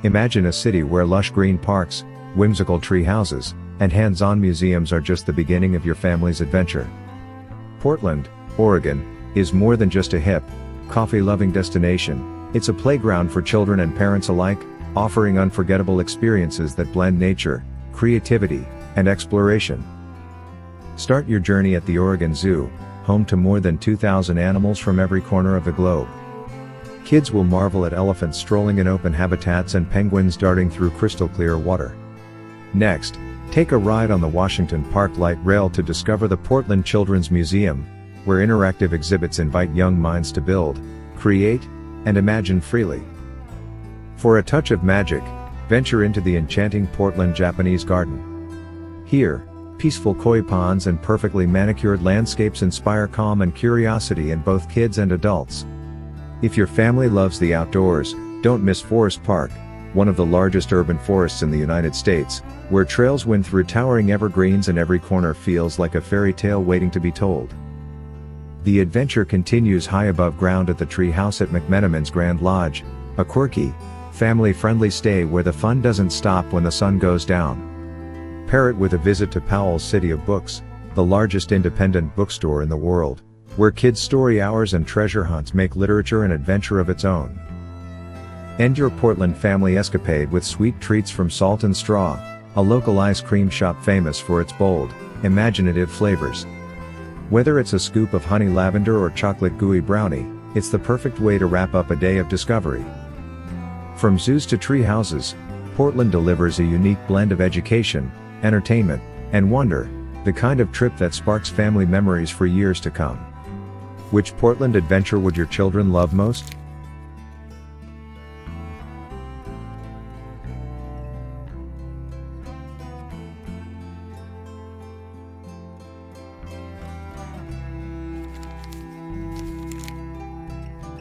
Imagine a city where lush green parks, whimsical tree houses, and hands-on museums are just the beginning of your family's adventure. Portland, Oregon, is more than just a hip, coffee-loving destination. It's a playground for children and parents alike, offering unforgettable experiences that blend nature, creativity, and exploration. Start your journey at the Oregon Zoo, home to more than 2,000 animals from every corner of the globe. Kids will marvel at elephants strolling in open habitats and penguins darting through crystal-clear water. Next, take a ride on the Washington Park Light Rail to discover the Portland Children's Museum, where interactive exhibits invite young minds to build, create, and imagine freely. For a touch of magic, venture into the enchanting Portland Japanese Garden. Here, peaceful koi ponds and perfectly manicured landscapes inspire calm and curiosity in both kids and adults. If your family loves the outdoors, don't miss Forest Park, one of the largest urban forests in the United States, where trails wind through towering evergreens and every corner feels like a fairy tale waiting to be told. The adventure continues high above ground at the Tree House at McMenamin's Grand Lodge, a quirky, family-friendly stay where the fun doesn't stop when the sun goes down. Pair it with a visit to Powell's City of Books, the largest independent bookstore in the world, where kids' story hours and treasure hunts make literature an adventure of its own. End your Portland family escapade with sweet treats from Salt and Straw, a local ice cream shop famous for its bold, imaginative flavors. Whether it's a scoop of honey lavender or chocolate gooey brownie, it's the perfect way to wrap up a day of discovery. From zoos to tree houses, Portland delivers a unique blend of education, entertainment, and wonder, the kind of trip that sparks family memories for years to come. Which Portland adventure would your children love most?